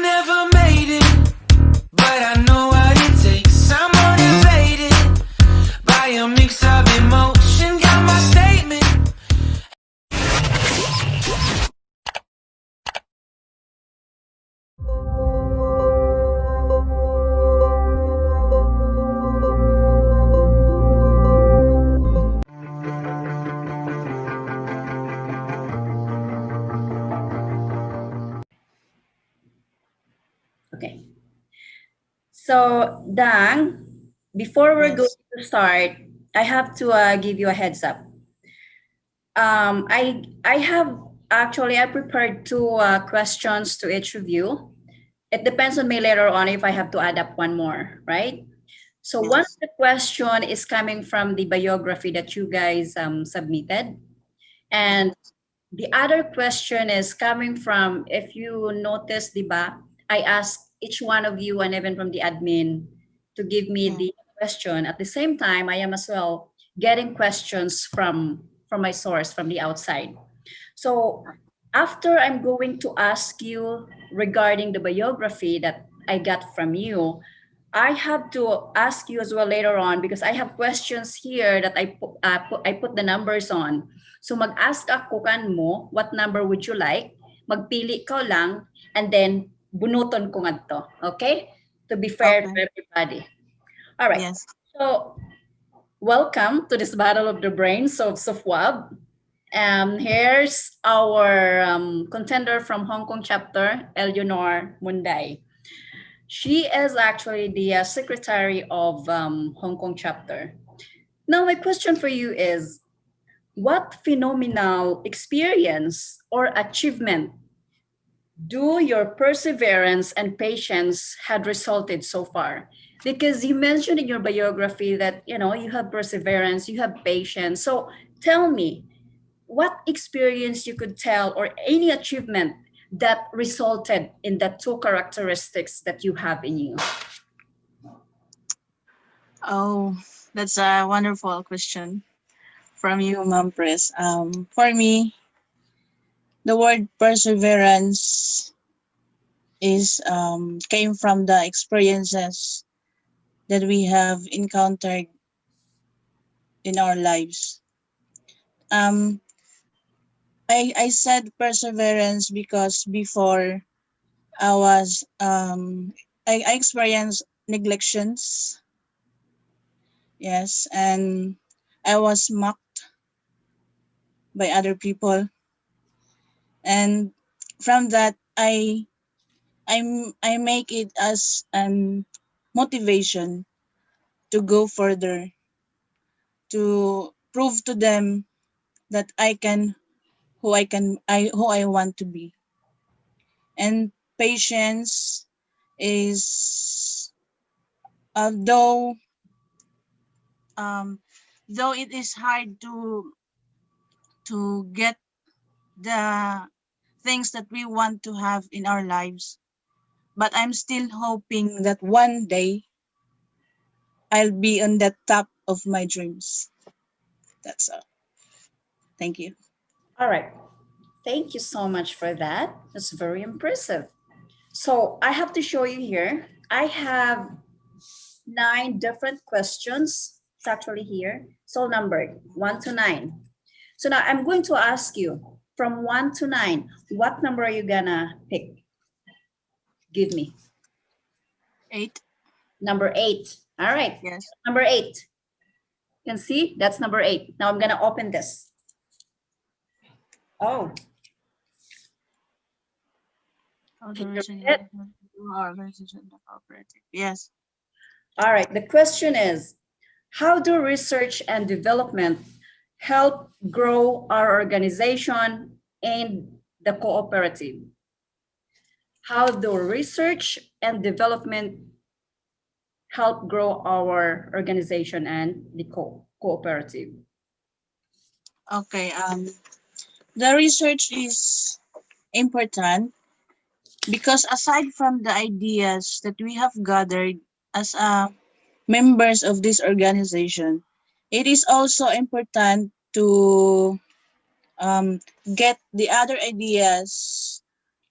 never made it, but I know what it takes. I'm motivated by a mix of emotion. Got my statement. Okay. So, Dang, before we're Yes. going to start, I have to give you a heads up. I have actually I prepared two questions to each of you. It depends on me later on if I have to add up one more, right? So one of Yes. the question is coming from the biography that you guys submitted, and Yes. the other question is coming from, if you notice, diba, I asked each one of you and even from the admin to give me Mm. the question. At the same time, I am as well getting questions from my source from the outside. So after I'm going to ask you regarding the biography that I got from you, I have to ask you as well later on because I have questions here that I put the numbers on. So mag-ask ako kan mo, what number would you like? Magpili ka lang and then bunuton ko ngadto. Okay? To be fair to Okay. everybody. All right. Yes. So welcome to this battle of the brains of Sofwab. Here's our contender from Hong Kong chapter, Eleanor Munday. She is actually the secretary of Hong Kong chapter. Now, my question for you is, what phenomenal experience or achievement do your perseverance and patience had resulted so far? Because you mentioned in your biography that you have perseverance, you have patience. So tell me, what experience you could tell or any achievement that resulted in the two characteristics that you have in you? Oh, that's a wonderful question from you, Ma'am Press. For me, the word perseverance is came from the experiences that we have encountered in our lives. Um, I said perseverance because before I was I experienced neglections. Yes, and I was mocked by other people, and from that I make it as an motivation to go further, to prove to them that I can who I want to be. And patience is though um though it is hard to get the things that we want to have in our lives, but I'm still hoping that one day I'll be on the top of my dreams. That's all. Thank you. All right. Thank you so much for that. That's very impressive. So I have to show you here. I have 9 different questions. It's actually here. It's all numbered 1 to 9. So now I'm going to ask you from 1 to 9, what number are you gonna pick? Give me. 8. Number 8. All right. Yes. Number 8. You can see that's number 8. Now I'm gonna open this. Oh, The can you reason read it? organization the cooperative. Yes. All right. The question is, how do research and development help grow our organization and the cooperative? How do research and development help grow our organization and the cooperative? Okay. The research is important because aside from the ideas that we have gathered as members of this organization, it is also important to get the other ideas,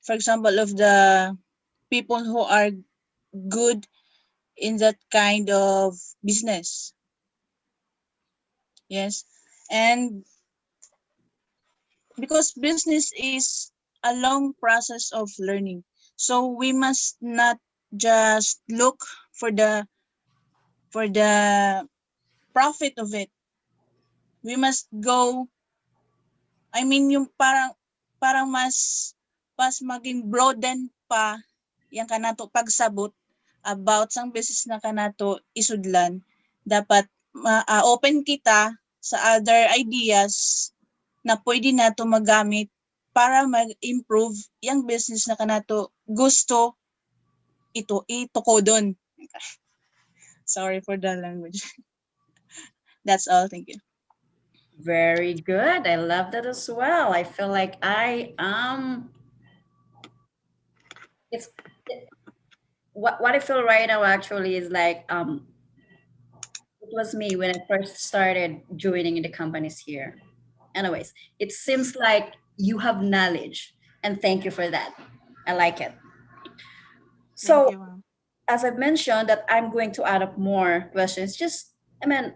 for example, of the people who are good in that kind of business. Yes. And because business is a long process of learning. So we must not just look for the profit of it. We must go, I mean yung parang mas maging broaden pa yang kanato pagsabot about sang business na kanato isudlan. Dapat open kita sa other ideas na pwede nato magamit para mag-improve yung business na kanato gusto itukodon. Sorry for the language. That's all. Thank you. Very good. I love that as well. I feel like it's what I feel right now actually is like it was me when I first started joining in the companies here. Anyways, it seems like you have knowledge, and thank you for that. I like it. Thank So, you, ma'am. as I've mentioned, that I'm going to add up more questions. I mean,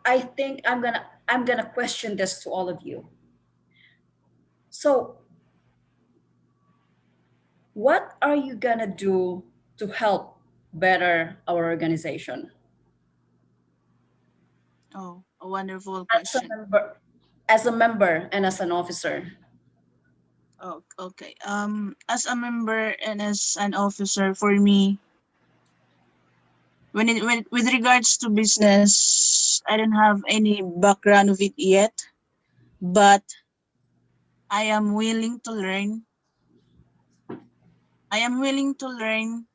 I think I'm gonna question this to all of you. So, what are you gonna do to help better our organization Oh, a wonderful as a question. member, as a member and as an officer? Oh, okay. As a member and as an officer, for me, with regards to business, I don't have any background of it yet, but I am willing to learn. I am willing to learn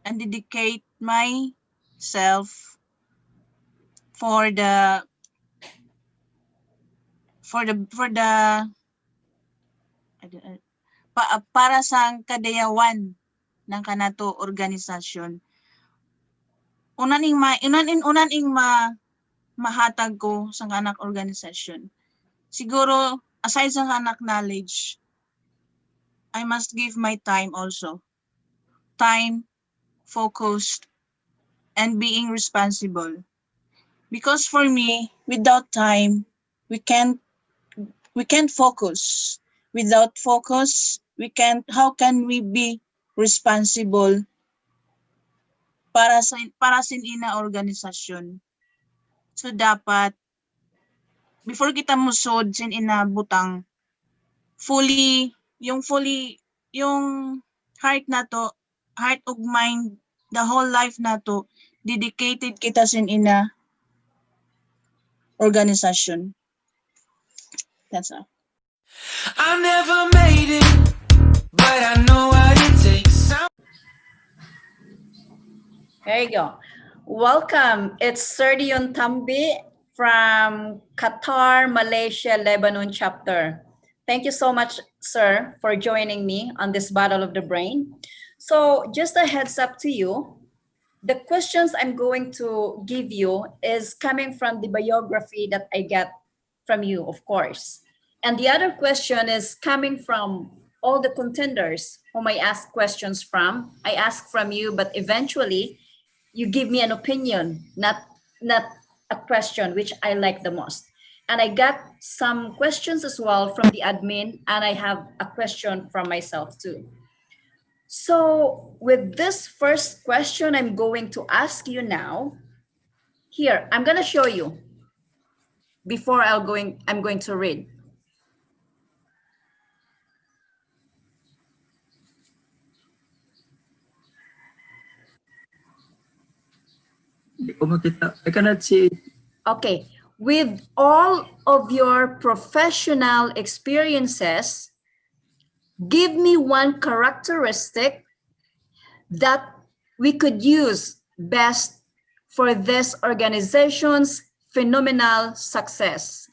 and dedicate myself for the para sa kadayawan ng kanato organisasyon. Mahatag ko sa kanak organisasyon. Siguro aside sa kanak knowledge, I must give my time also. Time, focused, and being responsible. Because for me, without time, we can't focus. Without focus, how can we be responsible para sa ina organisasyon? So dapat before kita musod sin ina butang fully yung heart nato, heart ug mind, the whole life nato dedicated kita sin ina organisasyon. That's all. I never made it, but I know what it takes. There you go. Welcome. It's Serdion Tambi from Qatar, Malaysia, Lebanon chapter. Thank you so much, sir, for joining me on this Battle of the Brain. So just a heads up to you, the questions I'm going to give you is coming from the biography that I get from you, of course. And the other question is coming from all the contenders whom I ask questions from. I ask from you, but eventually you give me an opinion, not a question, which I like the most. And I got some questions as well from the admin, and I have a question from myself too. So with this first question, I'm going to ask you now. Here, I'm going to show you before I'm going to read. I cannot see it. Okay, with all of your professional experiences, give me one characteristic that we could use best for this organization's phenomenal success.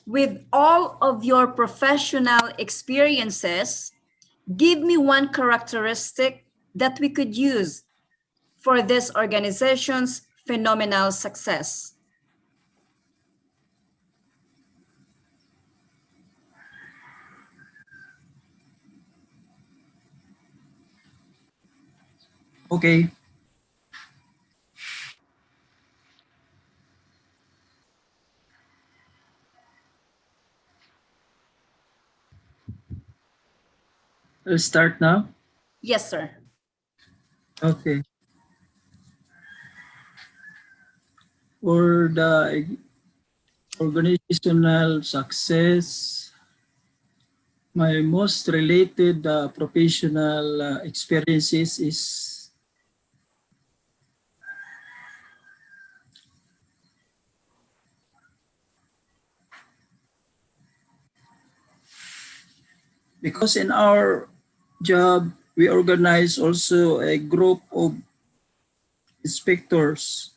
With all of your professional experiences, give me one characteristic that we could use for this organization's phenomenal success. Okay. I'll start now. Yes, sir. Okay. For the organizational success, my most related professional experiences is because in our job, we organize also a group of inspectors.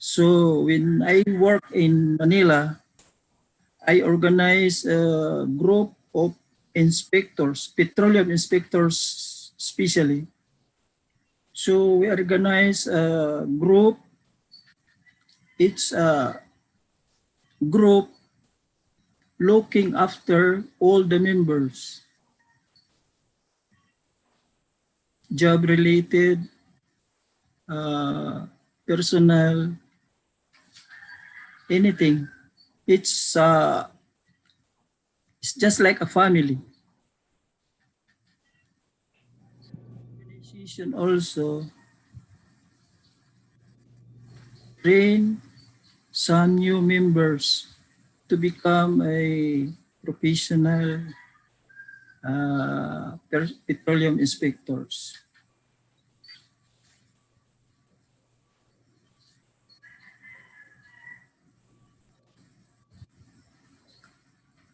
So when I work in Manila, I organize a group of inspectors, petroleum inspectors especially. So we organize a group. It's a group looking after all the members, job related, uh, personal, anything. It's uh, it's just like a family. Organization also train some new members to become a professional petroleum inspectors.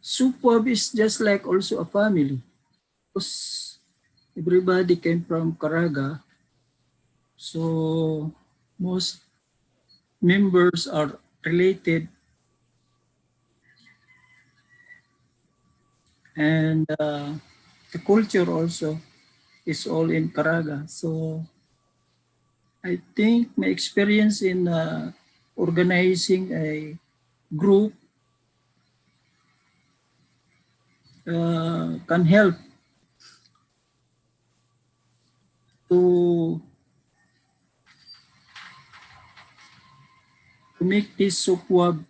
Supwab is just like also a family because everybody came from Caraga. So most members are related and the culture also is all in Caraga. So I think my experience in organizing a group can help to, to make this Supwab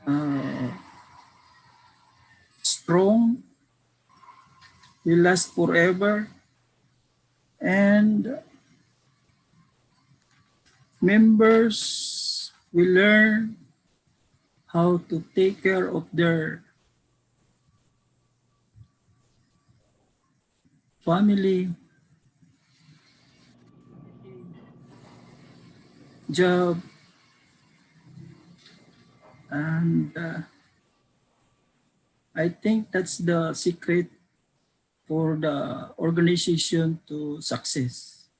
uh, strong, will last forever, and members will learn how to take care of their family, job, and I think that's the secret for the organization to success.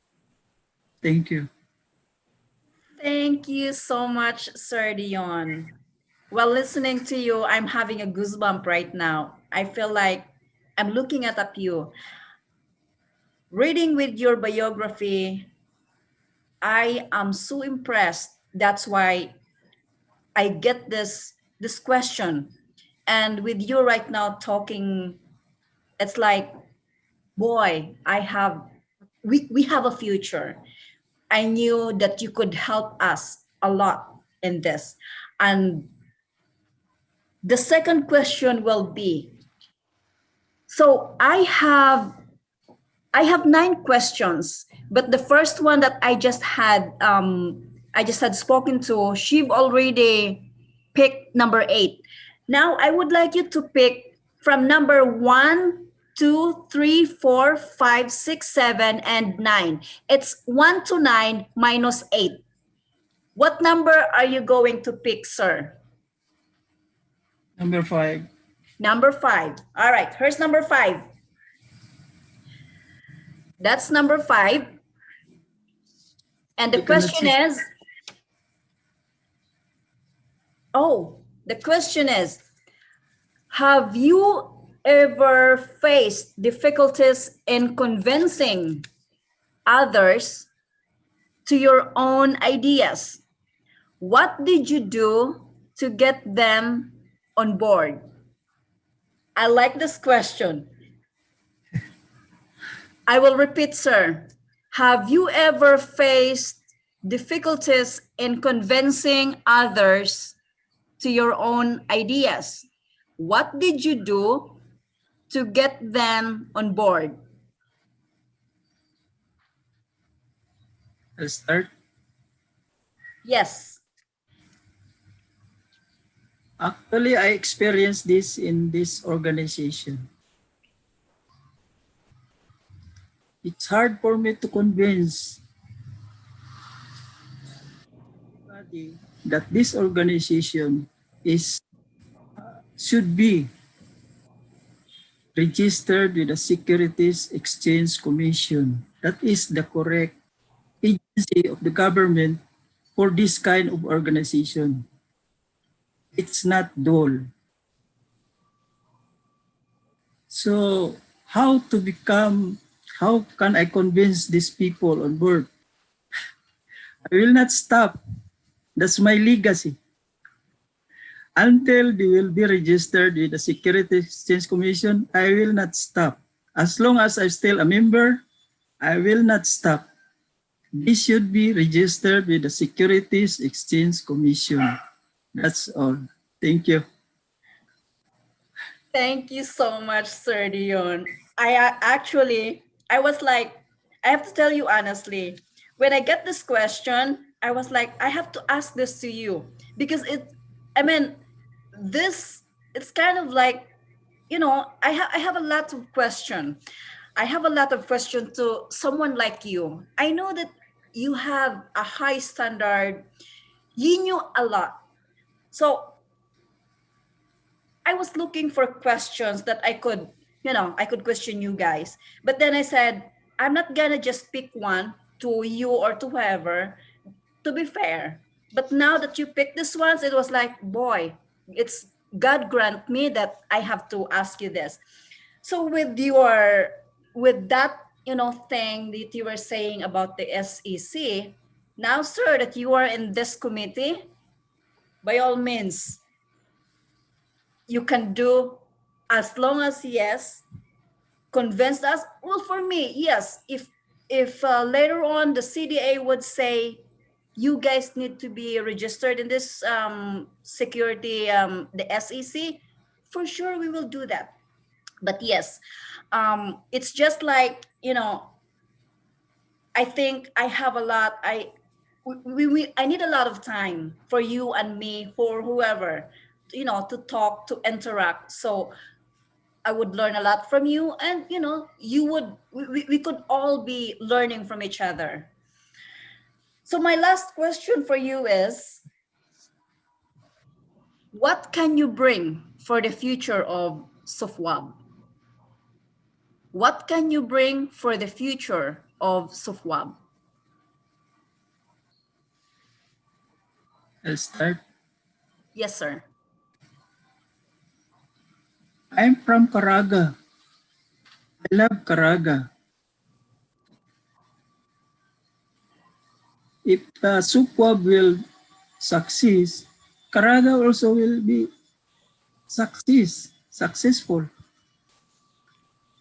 Thank you. Thank you so much, Sir Dion. While listening to you, I'm having a goosebump right now. I feel like I'm looking at you. Reading with your biography, I am so impressed. That's why I get this question. And with you right now talking, it's like, boy, we have a future. I knew that you could help us a lot in this. And the second question will be, so I have 9 questions, but the first one that I just had spoken to, she already picked number 8. Now I would like you to pick from number 1, 2, 3, 4, 5, 6, 7, and 9. It's 1 to 9 minus 8. What number are you going to pick, sir? Number 5. Number 5. All right, here's number 5. That's number 5. And the You cannot question see. is, the question is, have you ever faced difficulties in convincing others to your own ideas? What did you do to get them on board? I like this question. I will repeat, sir. Have you ever faced difficulties in convincing others to your own ideas? What did you do to get them on board? I'll start. Yes. Actually, I experienced this in this organization. It's hard for me to convince everybody that this organization is should be registered with the Securities Exchange Commission. That is the correct agency of the government for this kind of organization. It's not dole. So how can I convince these people on board? I will not stop. That's my legacy. Until they will be registered with the Securities Exchange Commission, I will not stop. As long as I'm still a member, I will not stop. This should be registered with the Securities Exchange Commission. That's all. Thank you. Thank you so much, Sir Dion. I was like, I have to tell you honestly, when I get this question, I was like, I have to ask this to you because I mean, it's kind of like, I have a lot of question. I have a lot of question to someone like you. I know that you have a high standard. You knew a lot. So I was looking for questions that I could question you guys. But then I said, I'm not gonna just pick one to you or to whoever, to be fair. But now that you picked this ones, it was like, boy, it's God grant me that I have to ask you this. So with that, thing that you were saying about the SEC, now, sir, that you are in this committee, by all means, you can do as long as yes convinced us. Well, for me, yes, if later on the CDA would say you guys need to be registered in this security, the SEC, for sure we will do that. But yes, it's just like, I think I have a lot. I need a lot of time for you and me, for whoever, to talk, to interact. So I would learn a lot from you, and you would. We could all be learning from each other. So my last question for you is, what can you bring for the future of SOFWAB? What can you bring for the future of SOFWAB? I'll start. Yes, sir. I'm from Caraga. I love Caraga. If SUPWAB will succeed, Caraga also will be successful.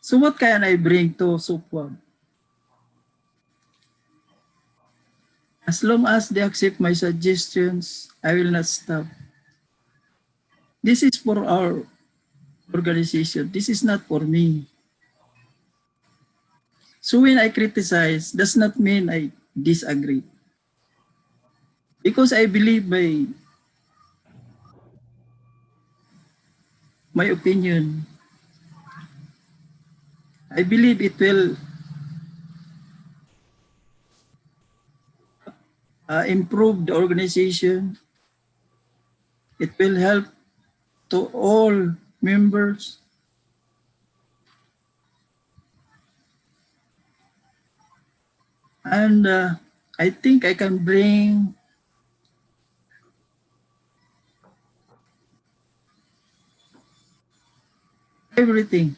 So what can I bring to SUPWAB? As long as they accept my suggestions, I will not stop. This is for our organization. This is not for me. So when I criticize, does not mean I disagree. Because I believe my opinion. I believe it will improve the organization. It will help to all members. And I think I can bring everything.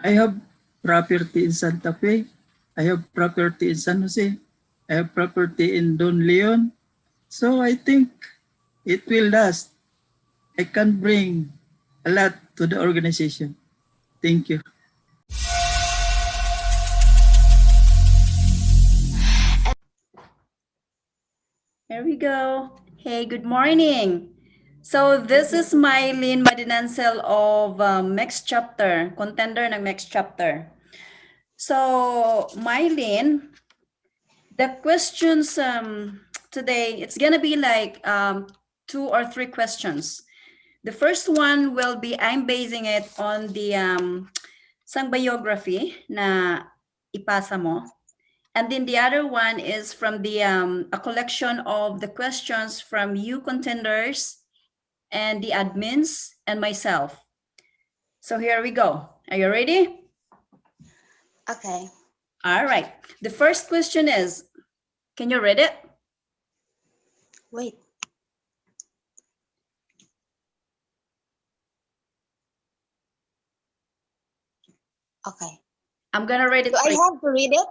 I have property in Santa Fe. I have property in San Jose. I have property in Don Leon. So I think it will last. I can bring a lot to the organization. Thank you. Here we go. Hey, good morning. So this is Mylene Madinansel of next chapter, contender ng next chapter. So Mylene, the questions today, it's gonna be like 2 or 3 questions. The first one will be, I'm basing it on the isang biography na ipasa mo. And then the other one is from the a collection of the questions from you contenders and the admins and myself. So here we go. Are you ready? Okay. All right. The first question is, can you read it? Wait. Okay. I'm gonna read it Do for I you. have to read it?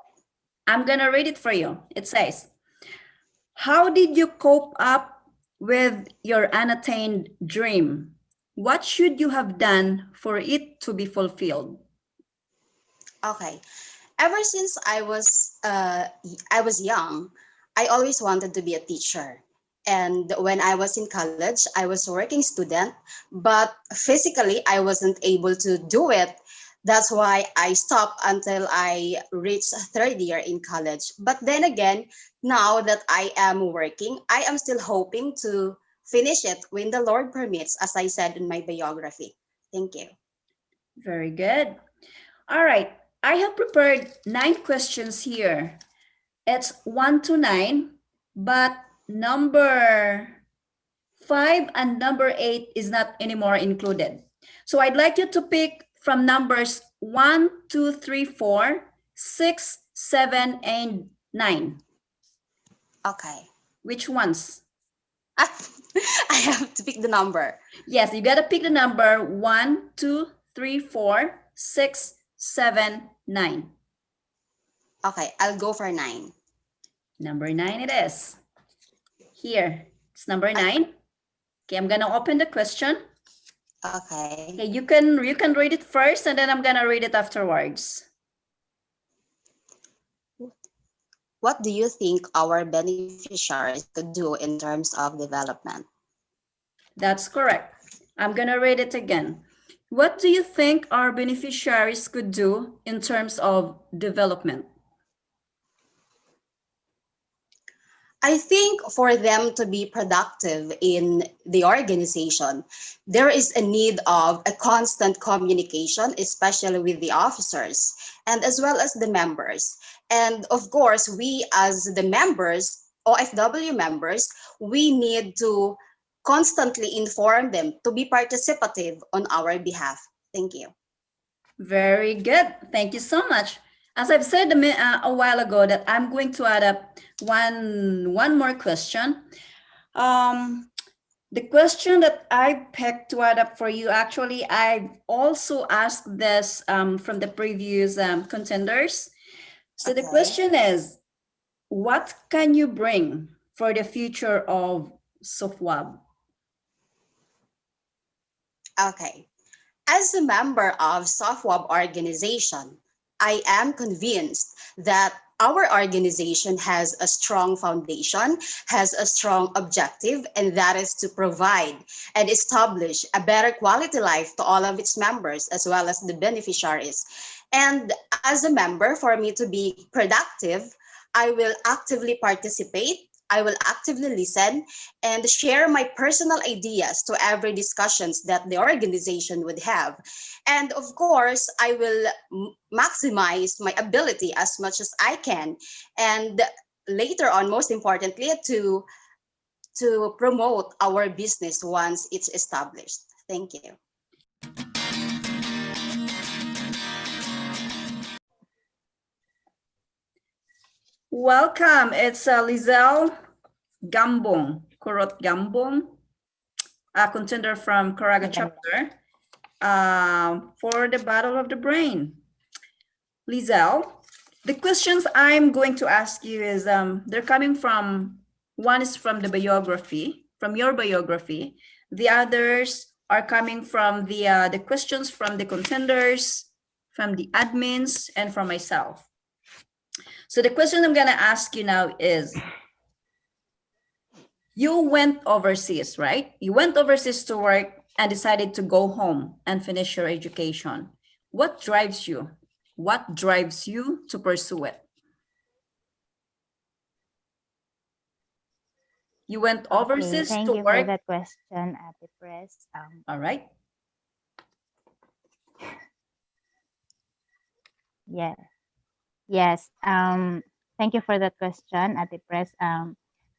I'm gonna read it for you. It says, how did you cope up with your unattained dream? What should you have done for it to be fulfilled? Okay. Ever since I was young, I always wanted to be a teacher. And when I was in college, I was a working student, but physically I wasn't able to do it. That's why I stopped until I reached third year in college. But then again, now that I am working, I am still hoping to finish it when the Lord permits, as I said in my biography. Thank you. Very good. All right. I have prepared 9 questions here. It's 1 to 9, but number 5 and number 8 is not anymore included. So I'd like you to pick from numbers 1, 2, 3, 4, 6, 7, and 9. Okay. Which ones? I have to pick the number. Yes, you got to pick the number 1, 2, 3, 4, 6, 7, 9. Okay, I'll go for 9. Number 9 it is. Here, it's number 9. Okay, I'm gonna open the question. Okay. Okay, you can read it first and then I'm gonna read it afterwards. What do you think our beneficiaries could do in terms of development? That's correct. I'm gonna read it again. What do you think our beneficiaries could do in terms of development? I think for them to be productive in the organization, there is a need of a constant communication, especially with the officers and as well as the members. And of course, we as the members, OFW members, we need to constantly inform them to be participative on our behalf. Thank you. Very good. Thank you so much. As I've said a while ago that I'm going to add up one more question. The question that I picked to add up for you, actually, I've also asked this from the previous contenders. So the Okay. question is, what can you bring for the future of SOFWAB? Okay. As a member of SOFWAB organization, I am convinced that our organization has a strong foundation, has a strong objective, and that is to provide and establish a better quality life to all of its members as well as the beneficiaries. And as a member, for me to be productive, I will actively participate. I will actively listen and share my personal ideas to every discussions that the organization would have. And of course, I will maximize my ability as much as I can. And later on, most importantly, to promote our business once it's established. Thank you. Welcome. It's Lizelle Gambong, Kurot Gambong, a contender from Caraga chapter for the Battle of the Brain. Lizelle, the questions I'm going to ask you is, they're coming from, one is from the biography, from your biography. The others are coming from the questions from the contenders, from the admins, and from myself. So the question I'm gonna ask you now is, You went overseas, right? You went overseas to work and decided to go home and finish your education. What drives you? What drives you to pursue it? You went Okay, overseas thank to you for work. that question, Ate Press. All right. Yeah, yes. Thank you for that question, Ate Press.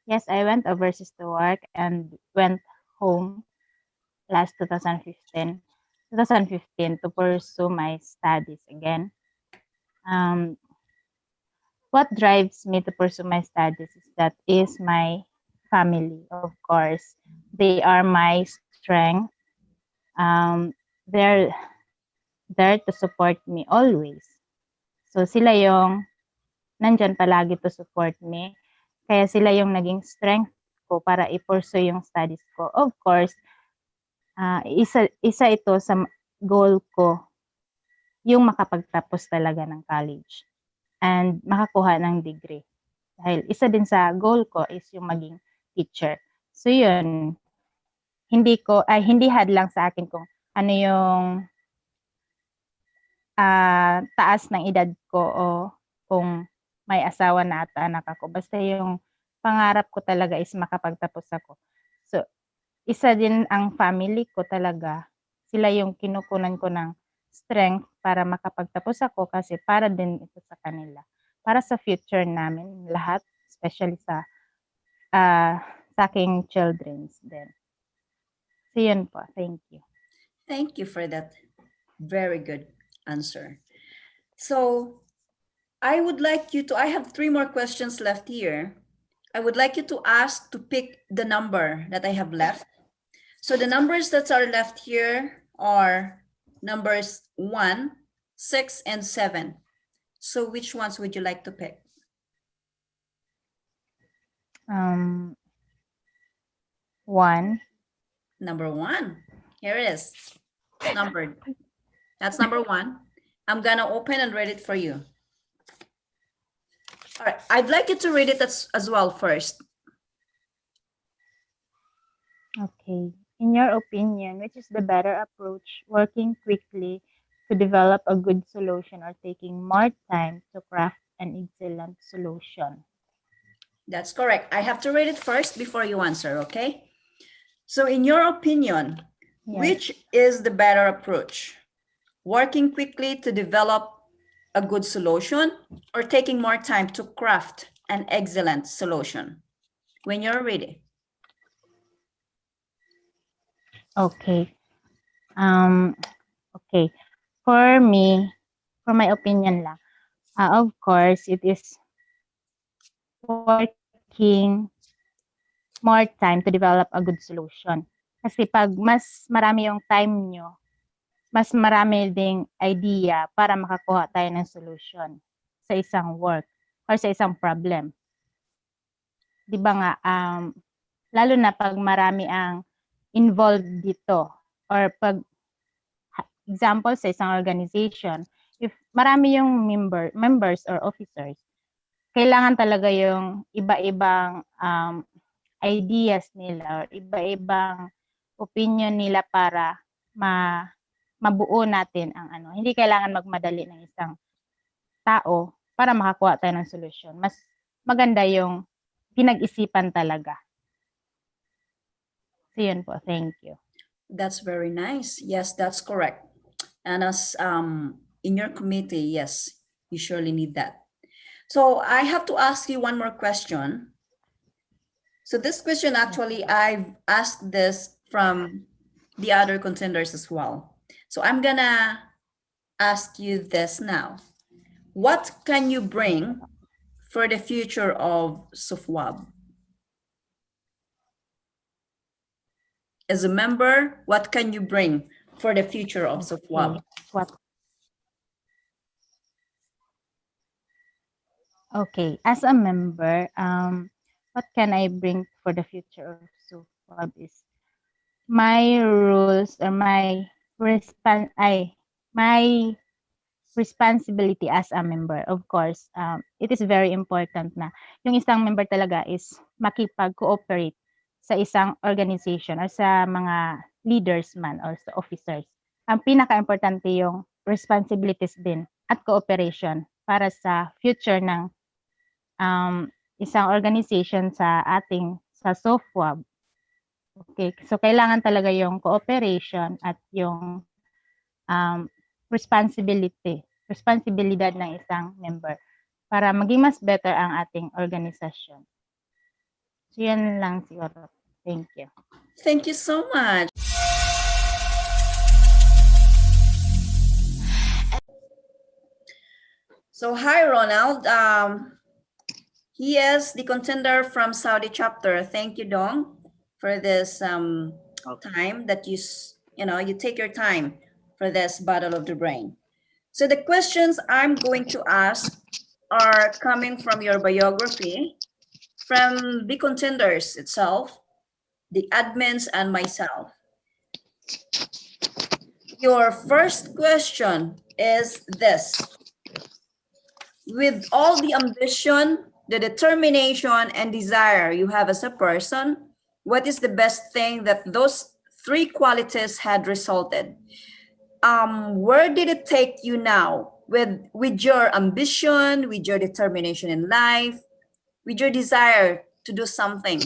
Yes, I went overseas to work and went home last 2015 to pursue my studies again. Um, what drives me to pursue my studies is my family, of course. They are my strength. They're there to support me always. So sila yung nandyan palagi to support me. Kaya sila yung naging strength ko para i-pursue yung studies ko. Of course, isa ito sa goal ko, yung makapagtapos talaga ng college and makakuha ng degree. Dahil isa din sa goal ko is yung maging teacher. So yun, hindi hadlang sa akin kung ano yung taas ng edad ko o kung may asawa na at anak ako. Basta yung pangarap ko talaga is makapagtapos ako. So, isa din ang family ko talaga. Sila yung kinukunan ko ng strength para makapagtapos ako kasi para din ito sa kanila. Para sa future namin lahat, especially sa aking children's din. So, yun po. Thank you. Thank you for that very good answer. So I would like you to, I have 3 more questions left here. I would like you to ask to pick the number that I have left. So the numbers that are left here are numbers 1, 6, and 7. So which ones would you like to pick? One. Number 1. Here it is. It's numbered. That's number 1. I'm gonna open and read it for you. All right, I'd like you to read it as well first. Okay. In your opinion, which is the better approach, working quickly to develop a good solution or taking more time to craft an excellent solution? That's correct. I have to read it first before you answer, okay? So in your opinion, which is the better approach? Working quickly to develop a good solution or taking more time to craft an excellent solution? When you're ready. Okay. Okay. For me, for my opinion lang, of course, it is working more time to develop a good solution. Kasi pag mas marami yung time nyo, mas marami ding idea para makakuha tayo ng solution sa isang work or sa isang problem. Di ba nga, lalo na pag marami ang involved dito or pag, example, sa isang organization, if marami yung members or officers, kailangan talaga yung iba-ibang ideas nila or iba-ibang opinion nila para mabuo natin ang ano. Hindi kailangan magmadali ng isang tao para makakuha tayo ng solusyon. Mas maganda yung pinag-isipan talaga. So yun po, thank you. That's very nice. Yes, that's correct. And as in your committee, yes, you surely need that. So I have to ask you one more question. So this question, actually, I've asked this from the other contenders as well. So I'm gonna ask you this now. What can you bring for the future of SUFWAB? As a member, what can you bring for the future of SUFWAB? Okay, as a member, what can I bring for the future of SUFWAB is my rules or my responsibility as a member. Of course, it is very important na yung isang member talaga is makipag-cooperate sa isang organization or sa mga leaders man or sa officers. Ang pinaka-importante yung responsibilities din at cooperation para sa future ng isang organization sa SOFWAB. Okay, so kailangan talaga yung cooperation at yung responsibilidad ng isang member para maging mas better ang ating organisasyon. So yan lang siguro. Thank you. Thank you so much. So hi, Ronald. He is the contender from Saudi chapter. Thank you, Dong, for this time that you take your time for this battle of the brain. So the questions I'm going to ask are coming from your biography, from the contenders itself, the admins, and myself. Your first question is this. With all the ambition, the determination, and desire you have as a person, what is the best thing that those three qualities had resulted? Where did it take you now with your ambition, with your determination in life, with your desire to do something?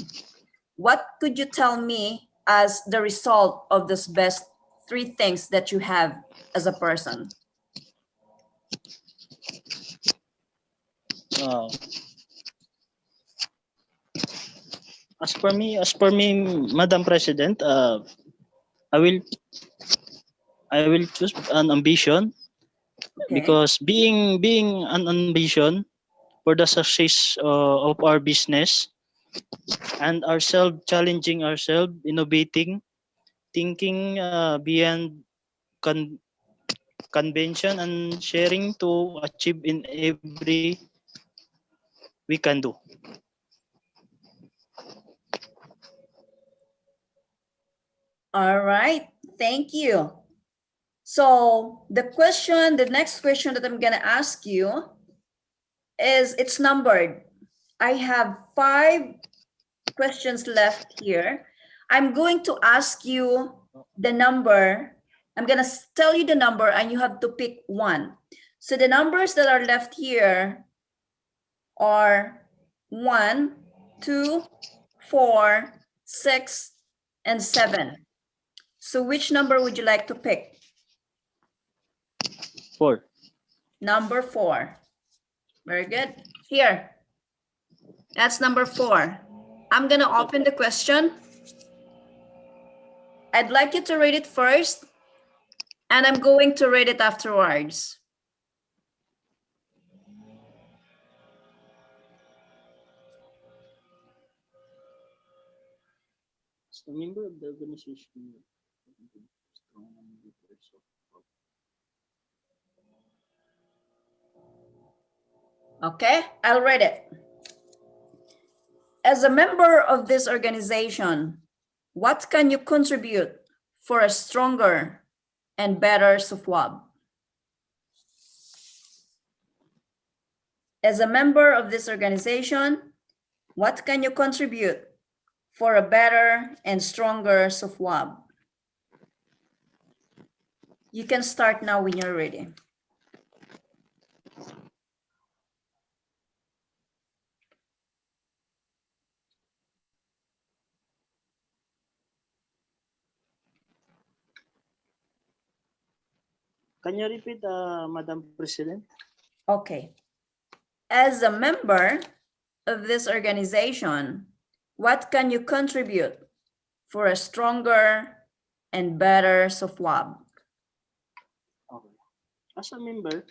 What could you tell me as the result of those best three things that you have as a person? As for me, Madam President, I will choose an ambition. Okay. Because being an ambition for the success of our business and ourselves, challenging ourselves, innovating, thinking beyond convention, and sharing to achieve in every we can do. All right, thank you. So the next question that I'm gonna ask you is, it's numbered. I have 5 questions left here. I'm going to ask you the number. I'm gonna tell you the number and you have to pick one. So the numbers that are left here are 1, 2, 4, 6, and 7. So which number would you like to pick? 4. Number 4. Very good. Here. That's number 4. I'm going to open the question. I'd like you to read it first, and I'm going to read it afterwards. As a member of the organization, Okay, I'll read it. As a member of this organization, what can you contribute for a stronger and better SOFWAB? As a member of this organization, what can you contribute for a better and stronger SOFWAB? You can start now when you're ready. Can you repeat, Madam President? Okay. As a member of this organization, what can you contribute for a stronger and better SOFWAB? Okay. As a member,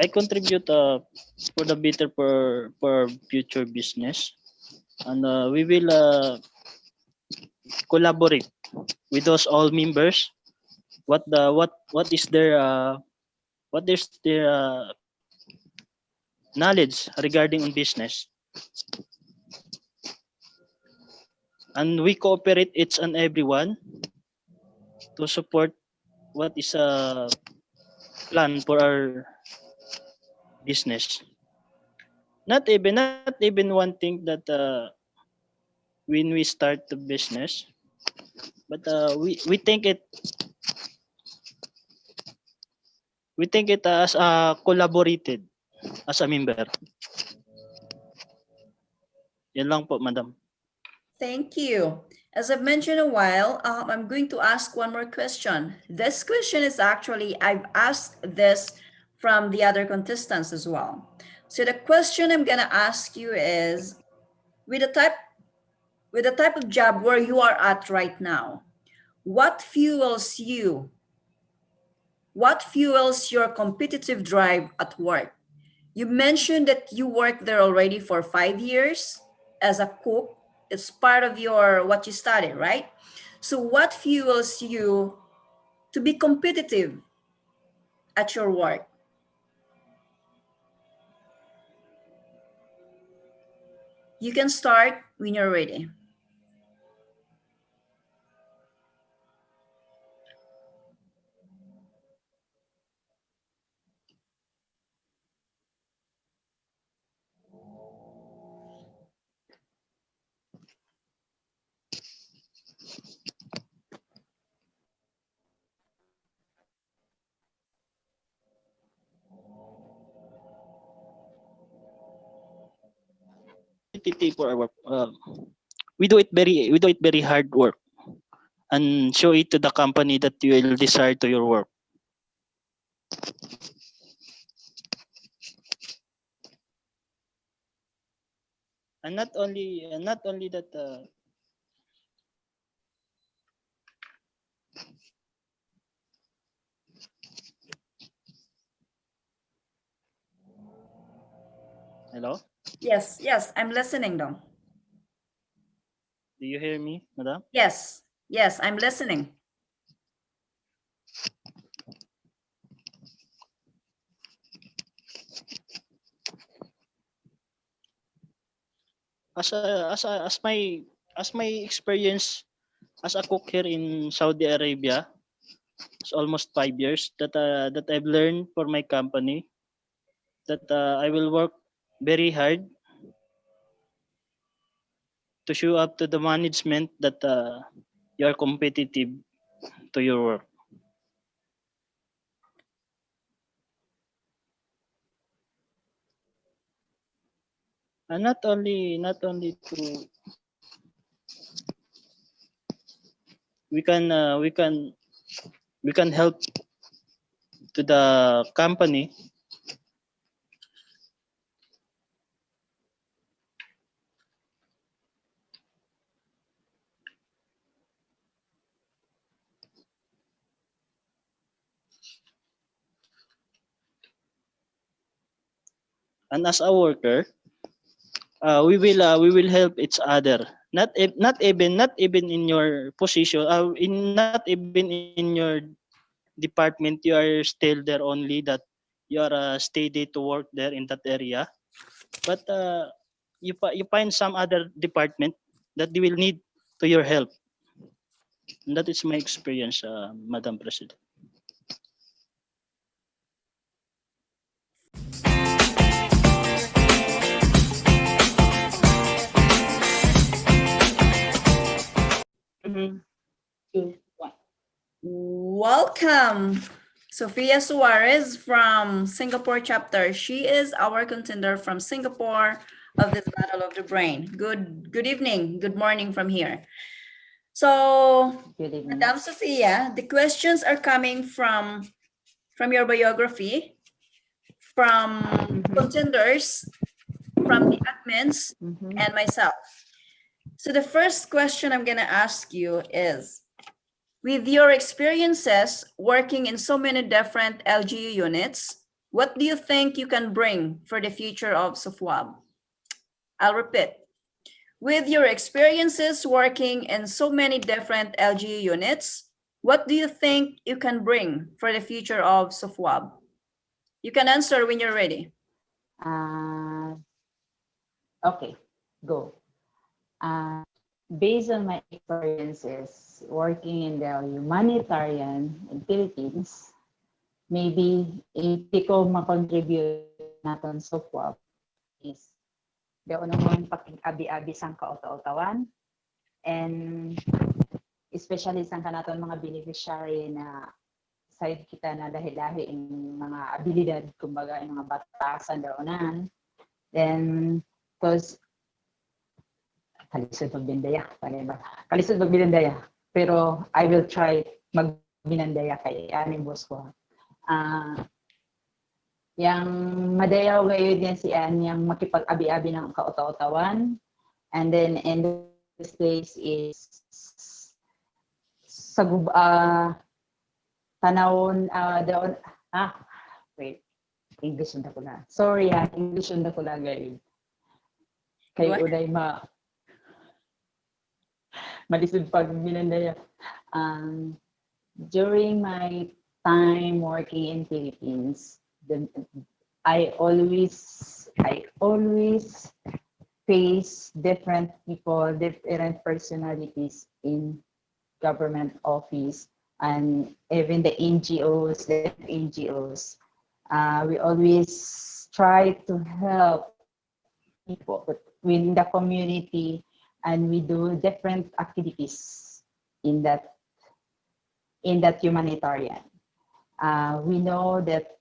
I contribute for the better for future business, and we will collaborate with those all members. What is their knowledge regarding on business, and we cooperate each and everyone to support what is a plan for our business. not even one thing that when we start the business, but we think it as collaborated as a member. Yan lang po, madam. Thank you. As I've mentioned a while, I'm going to ask one more question. This question is actually, I've asked this from the other contestants as well. So the question I'm gonna ask you is, with the type of job where you are at right now, what fuels you? What fuels your competitive drive at work? You mentioned that you worked there already for 5 years as a cook. It's part of your what you study, right? So what fuels you to be competitive at your work? You can start when you're ready. Competitive for our work. We do it very hard work and show it to the company that you will desire to your work. And not only that hello, Yes, yes, I'm listening though. do you hear me, madam? Yes, yes, I'm listening. As my experience as a cook here in Saudi Arabia, it's almost 5 years that I've learned for my company that I will work very hard to show up to the management that you are competitive to your work. And not only to we can help to the company and as a worker we will help each other, not even in your position, not even in your department you are still there only that you are steady to work there in that area, but you find some other department that they will need to your help, and that is my experience, Madam President. Mhm. 2, 1. Welcome, Sofia Suarez from Singapore chapter. She is our contender from Singapore of this Battle of the Brain. Good evening, good morning from here. So, Good evening. Madam Sophia, the questions are coming from your biography, from contenders, from the admins, and myself. So the first question I'm gonna ask you is, with your experiences working in so many different LGU units, what do you think you can bring for the future of SOFWAB? I'll repeat. With your experiences working in so many different LGU units, what do you think you can bring for the future of SOFWAB? You can answer when you're ready. Okay, go. Based on my experiences working in the humanitarian in Philippines, maybe if ko makontribute natin sa SOFWAP is daw naman pag-abi-abi sang kautaw-tawan, and especially sang kanaton mga beneficiary na side kita na lahi-lahi yung mga abilidad, kumbaga yung mga batasan daw nan. Then, because kalisod magbindaya, panay ba? Kalisod magbindaya. Pero I will try magbinandaya kay aming boss ko. Yang madayaw ngayon yan si Ann, yung makipag-abi-abi ng kautaw-tawan. And then in this case is sa tanawon daon wait, English na ko na. Sorry English na ko na guys. Kay unay malisod pag binandaya. During my time working in Philippines, I always face different people, different personalities in government office and even the NGOs, we always try to help people within the community, and we do different activities in that humanitarian. We know that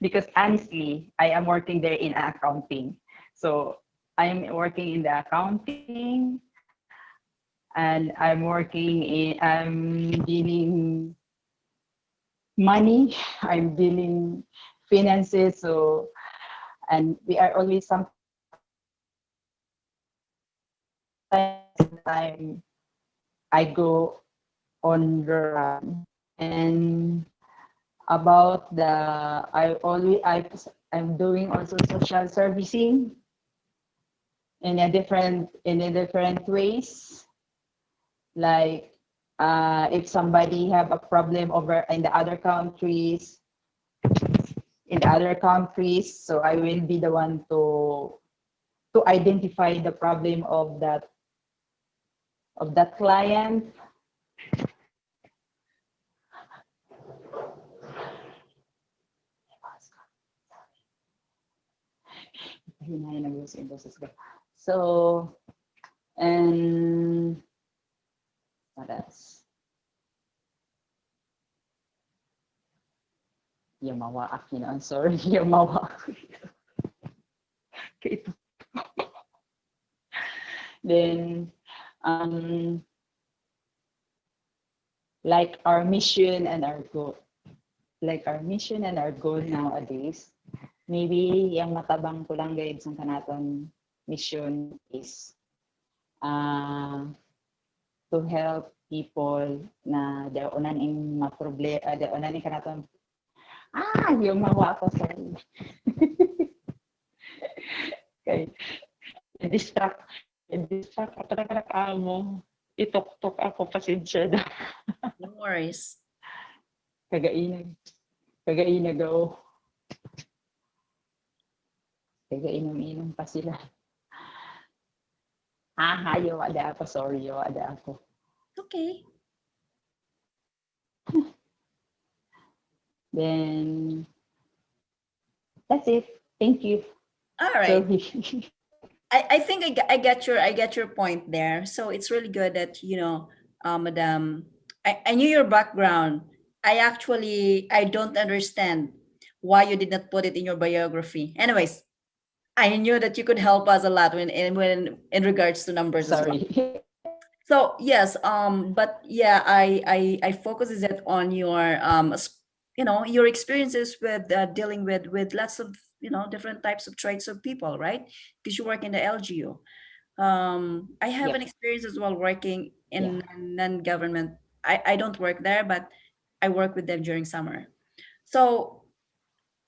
because honestly, I am working there in accounting. So I'm working in the accounting, and I'm dealing money, I'm dealing finances. So, and we are always sometimes I go on the run. And about I'm doing also social servicing in a different ways. Like if somebody have a problem over in the other countries, so I will be the one to identify the problem of that client. So, and what else? Yamawa, I'm sorry, Yamawa. Okay. Then, like our mission and our goal. Nowadays, maybe yung matabang ko lang guys sa kanaton mission is to help people na daonan in problema, daonan in kanaton yung mawa ko sorry. Okay. Distract ako na mo. Itok-tok ako, pasensya na. No worries. Kagainagaw. Kagainom-inom pa sila. Yo ada ako. Sorry, yo ada ako. Okay. Then, that's it. Thank you. All right. So, I think I get your point there. So it's really good that Madam, I knew your background. I don't understand why you did not put it in your biography. Anyways, I knew that you could help us a lot when in regards to numbers as well. sorry. So yes, but yeah, I focus is that on your your experiences with dealing with lots of different types of traits of people, right? Because you work in the LGU. I have an Yep. experience as well working in Yeah. non-government. I don't work there, but I work with them during summer. So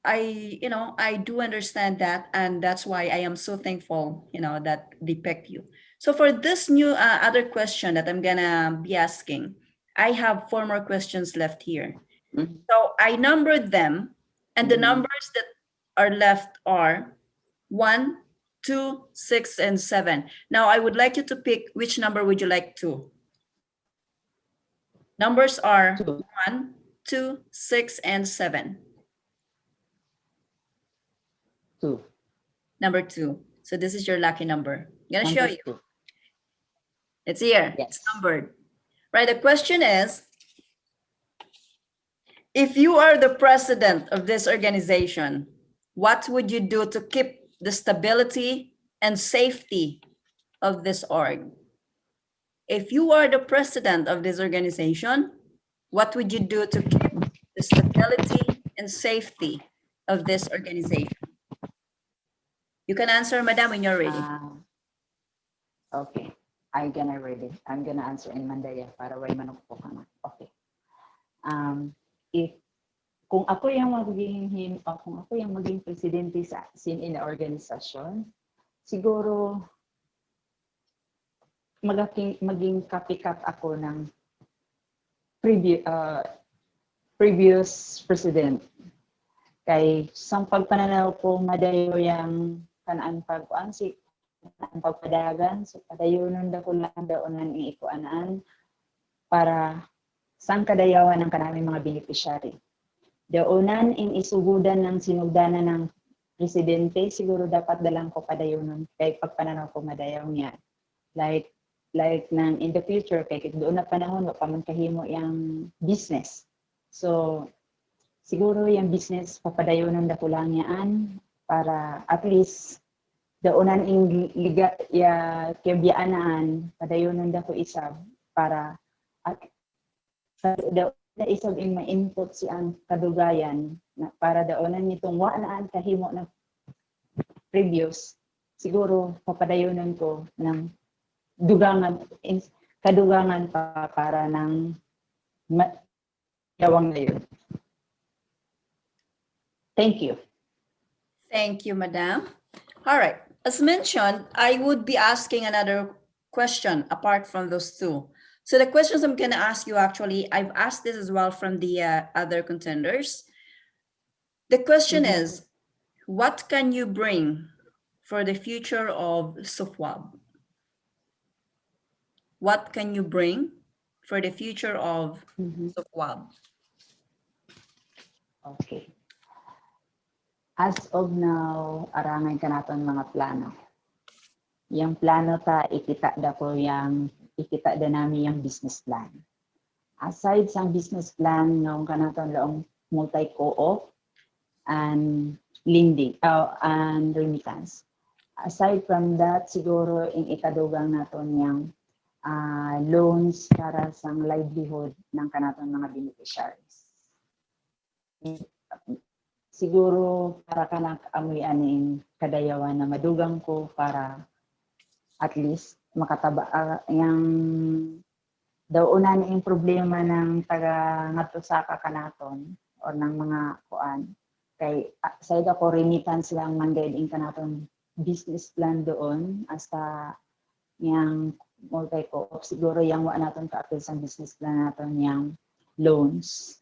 I do understand that, and that's why I am so thankful, that they picked you. So for this new other question that I'm gonna be asking, I have four more questions left here. Mhm. So I numbered them, and the Mhm. numbers that are left are 1, 2, 6, and 7. Now I would like you to pick which number would you like to. Numbers are 2. 1, 2, 6, and 7. 2. Number 2. So this is your lucky number. I'm gonna show Number you. 2. It's here. Yes. It's numbered. Right. The question is, if you are the president of this organization, what would you do to keep the stability and safety of this org? If you are the president of this organization, what would you do to keep the stability and safety of this organization? You can answer, madam, when you're ready. Okay. I'm gonna read it. I'm gonna answer in Mandaya para way manok po ka na. Okay. If kung ako yung maging presidente sa in a organisasyon, siguro maging copycat ako ng previous president. Kay sang pagpananaw ko madayo yang kanaan pag-ansik ang pagpadagan so padayonon dako lang daonan iikuanaan para sang kadayawan ng kanaming mga beneficiary. Daonan in isugudan ng sinugdanan ng presidente siguro dapat dalang ko padayonon kay pagpananaw ko madayaw niya. Like nang in the future kay doon na panahon wa pa man kahimo yang business. So siguro yung business papadayonon dako lang yaan para at least daonan ing liga ya kebianaan padayonon dako isab para at daon na isab ing ma-input si ang kadugayan na para daonan nitong waanaan kahimo na previous siguro papadayonon ko ng kadugangan pa para ng yawang na yun. Thank you. Thank you, madam. All right. As mentioned, I would be asking another question apart from those two. So the questions I'm going to ask you, actually, I've asked this as well from the other contenders. The question is, what can you bring for the future of SOFWAB? What can you bring for the future of SOFWAB? Okay. As of now, arangan ka naton mga plano. Yung plano ta, ikita da namin yung business plan. Aside sa business plan, nung kanaton laong multi-co-op and lending, and remittance. Aside from that, siguro yung ikadugang naton yung loans para sa livelihood ng kanaton mga beneficiaries. Siguro para kanak amoy aning kadayawan na madugang ko para at least makataba yang daunan yung problema ng taga ngadto sa kanaton or ng mga kuan kay side ako remittance lang man guiding kanaton business plan doon hasta yang multi-co-op siguro yang wa naton ka-apil sa business plan naton yang loans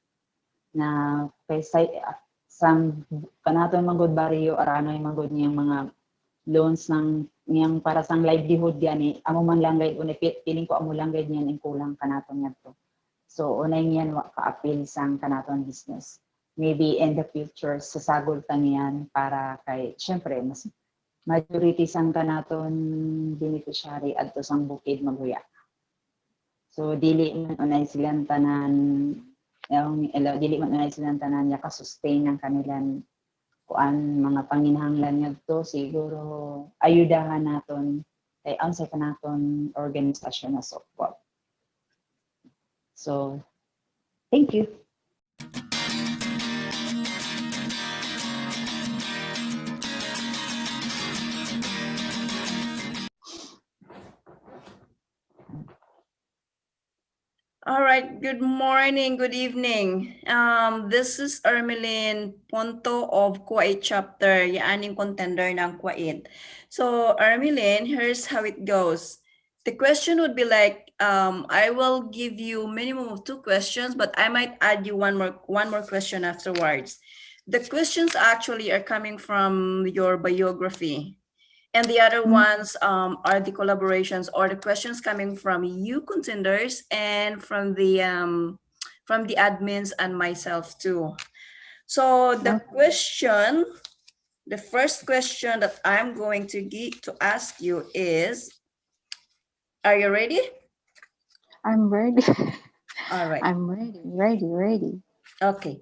na kay side sang kanaton manggod baryo arano yung manggod niyang mga loans ng niyang para sang livelihood yan amo man lang guide una piling ko amo lang guide niyan ang kulang kanaton ngadto so unay niyan wa ka-apil sang kanaton business maybe in the future sasagol ta niyan para kay syempre mas majority sang kanaton beneficiary adto sang bukid maguya so dili man unay silang tanan dili man unay silang tanan ya ka-sustain ang kanilang kuan mga panginahanglan ngadto siguro ayudahan naton kay unsay kanaton organisasyon na SOFWAB. So thank you. All right, good morning, good evening. This is Ermeline Ponto of Kuwait chapter, yaaning contender ng Kuwait. So Ermeline, here's how it goes. The question would be like, I will give you minimum of 2 questions, but I might add you one more question afterwards. The questions actually are coming from your biography. And the other ones are the collaborations or the questions coming from you contenders and from the admins and myself too. So the first question that I'm going to ask you is, are you ready? I'm ready. All right. I'm ready. Okay.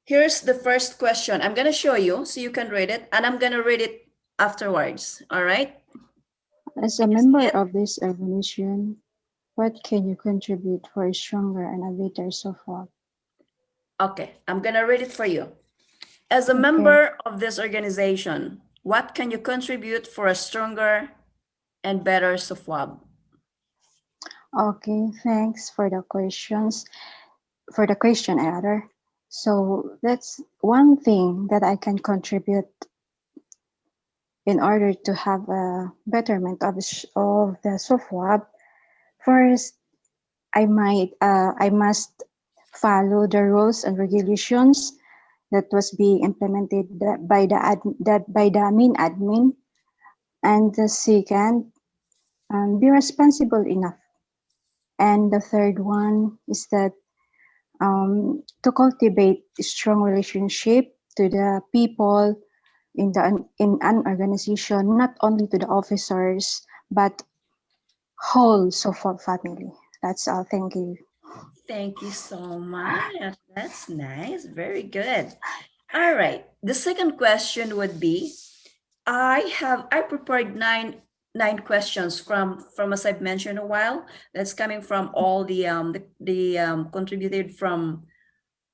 Here's the first question. I'm going to show you so you can read it, and I'm going to read it afterwards. All right. As a member of this organization, what can you contribute for a stronger and a better software? Okay, I'm going to read it for you. As a member of this organization, what can you contribute for a stronger and better SOFWAB? Okay, thanks for the questions. For the question, rather. So that's one thing that I can contribute in order to have a betterment of the SOFWAB. First, I must follow the rules and regulations that was being implemented by the main admin. And the second, be responsible enough. And the third one is that to cultivate a strong relationship to the people in an organization, not only to the officers, but whole SOFWAB family. That's all. Thank you. Thank you so much. That's nice. Very good. All right. The second question would be, I prepared nine questions from as I've mentioned a while. That's coming from all the contributed from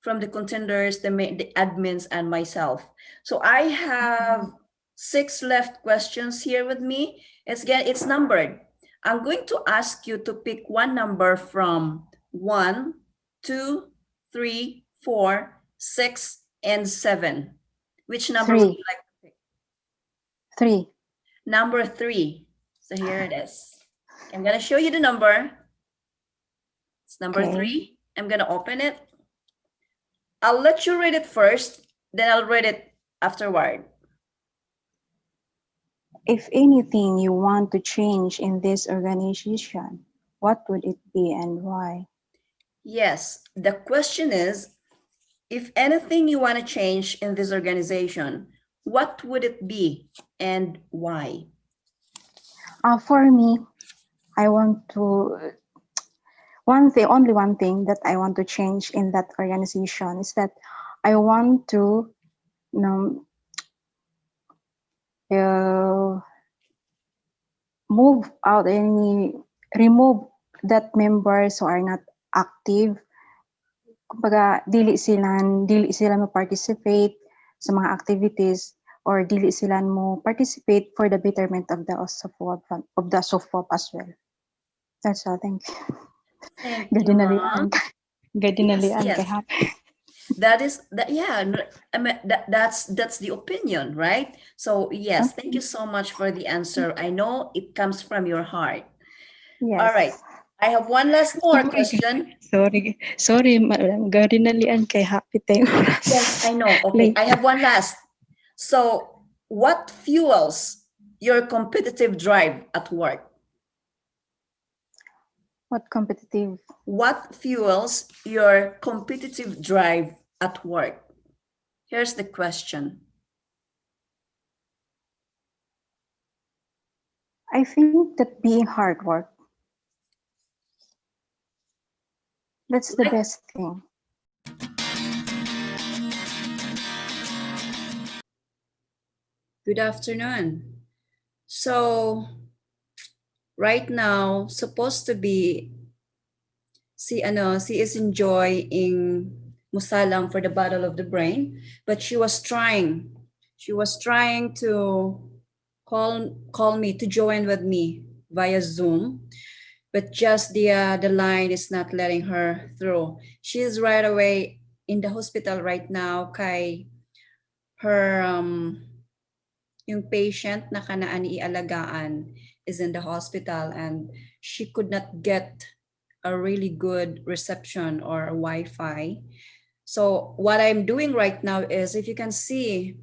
the contenders, the admins, and myself. So I have 6 left questions here with me. It's numbered. I'm going to ask you to pick one number from 1, 2, 3, 4, 6, and 7. Which number would you like to pick? 3. Number 3. So here it is. I'm going to show you the number. It's number 3. I'm going to open it. I'll let you read it first, then I'll read it afterward. If anything you want to change in this organization, what would it be and why? Yes, the question is, if anything you want to change in this organization, what would it be and why? For me, I want to, only one thing that I want to change in that organization is that I want to remove that members who are not active. Kumbaga, dili sila mo-participate sa mga activities or dili sila mo-participate for the betterment of the SOFWAB as well. That's all. Thank you. Thank you, Mom. Yes. That's the opinion, right? So yes, Thank you so much for the answer. I know it comes from your heart. Yes. All right. I have one last more question. Sorry, madam. Gadinalian kay happy tayo. Yes, I know. Okay, I have one last. So, what fuels your competitive drive at work? What fuels your competitive drive at work? Here's the question. I think that being hard work. That's the best thing. Good afternoon. So, right now, supposed to be she is enjoying musalang for the Battle of the Brain, but she was trying to call me to join with me via Zoom, but just the line is not letting her through. She is right away in the hospital right now kay her yung patient na kanaan ialagaan is in the hospital and she could not get a really good reception or a Wi-Fi. So what I'm doing right now is, if you can see,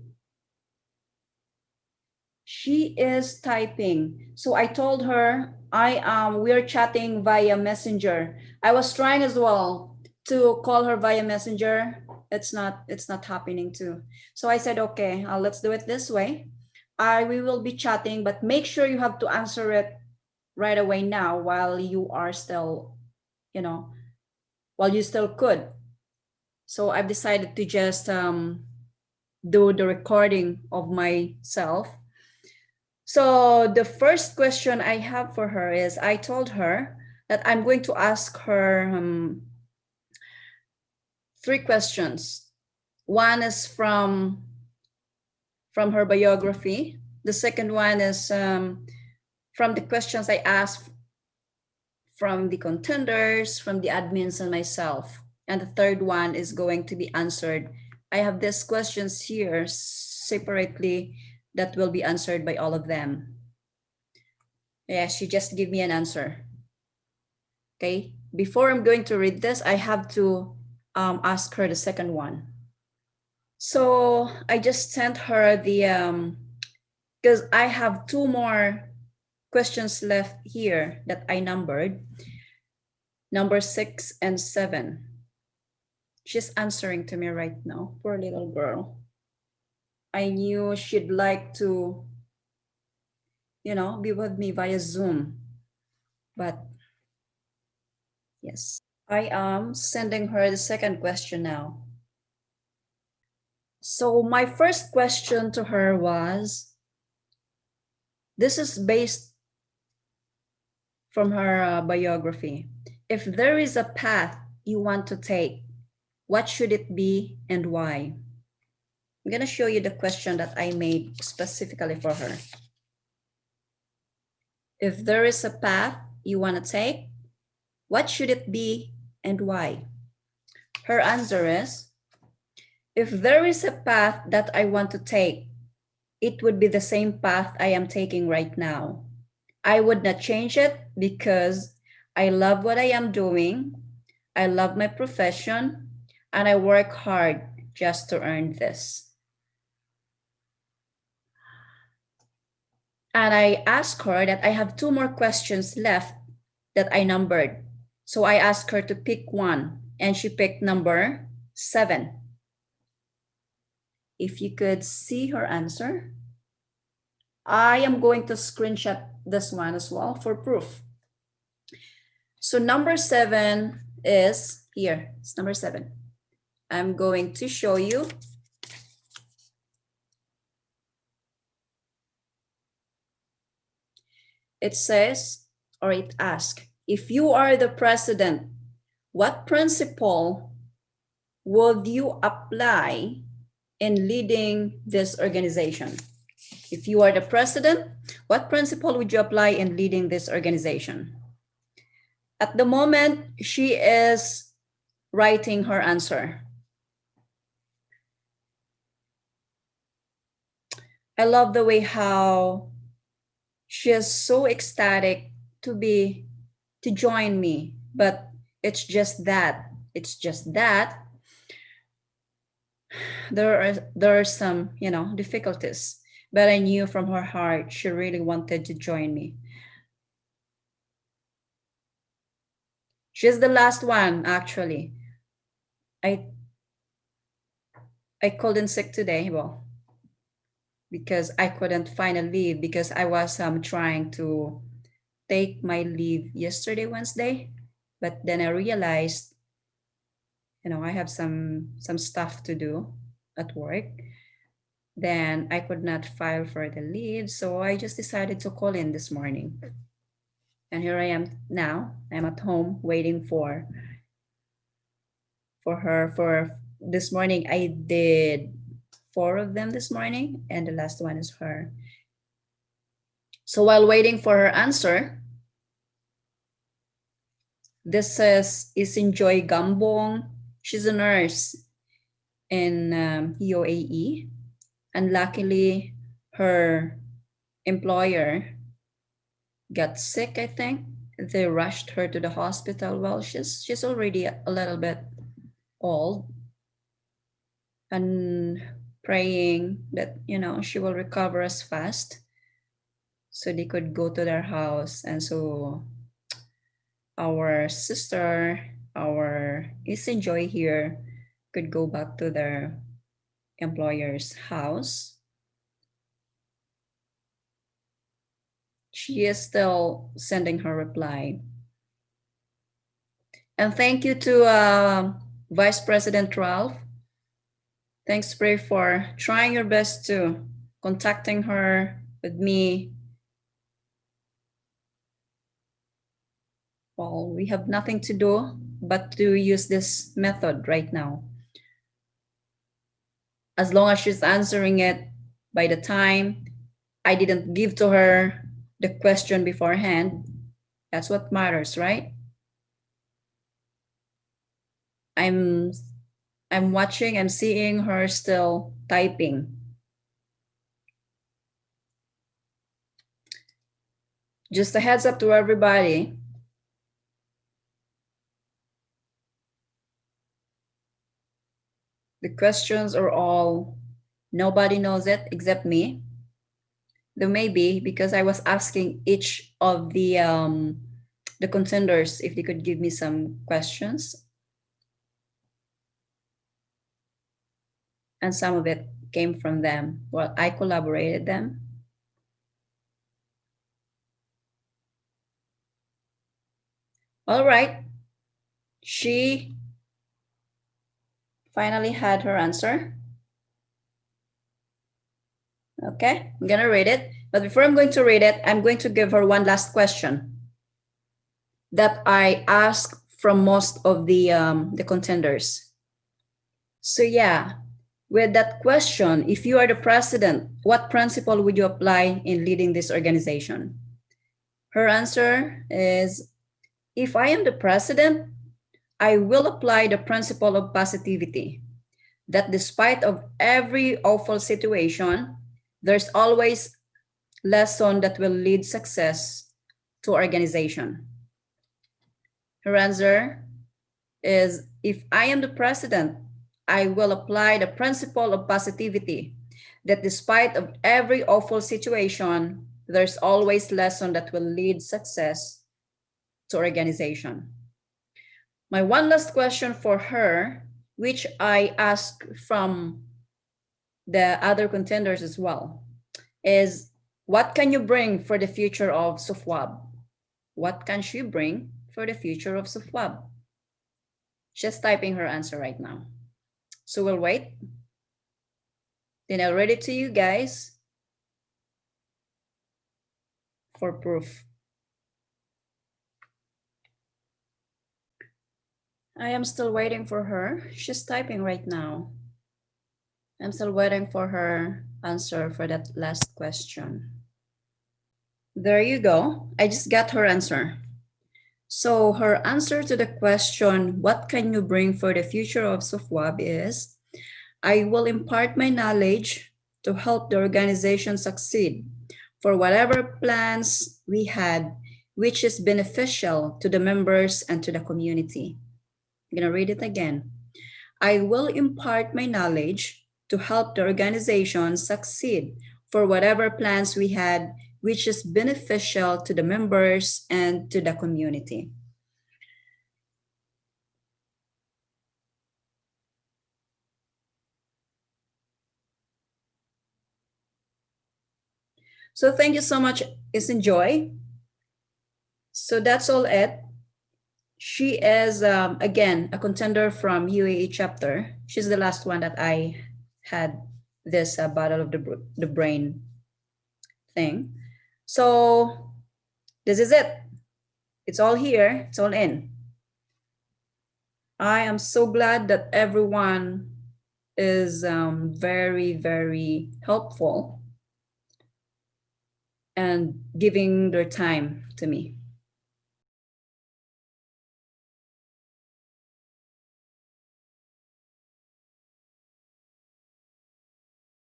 She is typing. So I told her we're chatting via Messenger. I was trying as well to call her via Messenger. It's not happening too. So I said, okay, let's do it this way. We will be chatting, but make sure you have to answer it right away now while you are still, while you still could. So I've decided to just do the recording of myself. So the first question I have for her is, I told her that I'm going to ask her 3 questions. One is from her biography. The second one is from the questions I asked from the contenders, from the admins, and myself. And the third one is going to be answered. I have these questions here separately that will be answered by all of them. Yeah, she just give me an answer. Okay, before I'm going to read this, I have to ask her the second one. So I just sent her the, because I have 2 more questions left here that I numbered, number 6 and 7. She's answering to me right now, poor little girl. I knew she'd like to, be with me via Zoom, but yes, I am sending her the second question now. So my first question to her was, this is based from her biography. If there is a path you want to take, what should it be and why? I'm going to show you the question that I made specifically for her. If there is a path you want to take, what should it be and why? Her answer is, if there is a path that I want to take, it would be the same path I am taking right now. I would not change it because I love what I am doing. I love my profession and I work hard just to earn this. And I asked her that I have 2 more questions left that I numbered. So I asked her to pick one and she picked number 7. If you could see her answer, I am going to screenshot this one as well for proof. So number 7 is here. It's number 7. I'm going to show you. It says, or it asks, if you are the president, what principle would you apply in leading this organization? If you are the president, what principle would you apply in leading this organization? At the moment, she is writing her answer. I love the way how she is so ecstatic to join me, but it's just that there are some, difficulties, but I knew from her heart she really wanted to join me. She's the last one, actually. I called in sick today, well, because I couldn't find a leave because I was trying to take my leave yesterday, Wednesday, but then I realized, I have some stuff to do at work. Then I could not file for the leave, so I just decided to call in this morning. And here I am now. I'm at home waiting for her. For this morning, I did 4 of them this morning, and the last one is her. So while waiting for her answer, this is Enjoy Gambong. She's a nurse in UAE, and luckily her employer got sick, I think. They rushed her to the hospital. Well, she's already a little bit old, and praying that she will recover as fast. so they could go to their house, and so our sister, our Eastern Joy here, could go back to their employer's house. She is still sending her reply. And thank you to Vice President Ralph. Thanks, Pray, for trying your best to contacting her with me. Well, we have nothing to do but to use this method right now. As long as she's answering it by the time I didn't give to her the question beforehand, that's what matters, right? I'm watching, I'm seeing her still typing. Just a heads up to everybody. The questions are all, nobody knows it except me. There may be, because I was asking each of the contenders if they could give me some questions. And some of it came from them. Well, I collaborated them. All right. She finally had her answer. Okay, I'm gonna read it. But before I'm going to read it, I'm going to give her one last question that I asked from most of the contenders. So yeah, with that question, if you are the president, what principle would you apply in leading this organization? Her answer is, if I am the president, I will apply the principle of positivity, that despite of every awful situation, there's always lesson that will lead success to organization. Her answer is, if I am the president, I will apply the principle of positivity, that despite of every awful situation, there's always lesson that will lead success to organization. My one last question for her, which I asked from the other contenders as well, is what can you bring for the future of SUFWAB? What can she bring for the future of SUFWAB? She's typing her answer right now. So we'll wait. Then I'll read it to you guys for proof. I am still waiting for her. She's typing right now. I'm still waiting for her answer for that last question. There you go. I just got her answer. So her answer to the question, what can you bring for the future of SUFWAB, is, I will impart my knowledge to help the organization succeed for whatever plans we had, which is beneficial to the members and to the community. I'm gonna read it again. I will impart my knowledge to help the organization succeed for whatever plans we had, which is beneficial to the members and to the community. So thank you so much, Joy. So that's all it. She is, again, a contender from UAE chapter. She's the last one that I had this Battle of the Brain thing. So this is it. It's all here. It's all in. I am so glad that everyone is very, very helpful and giving their time to me.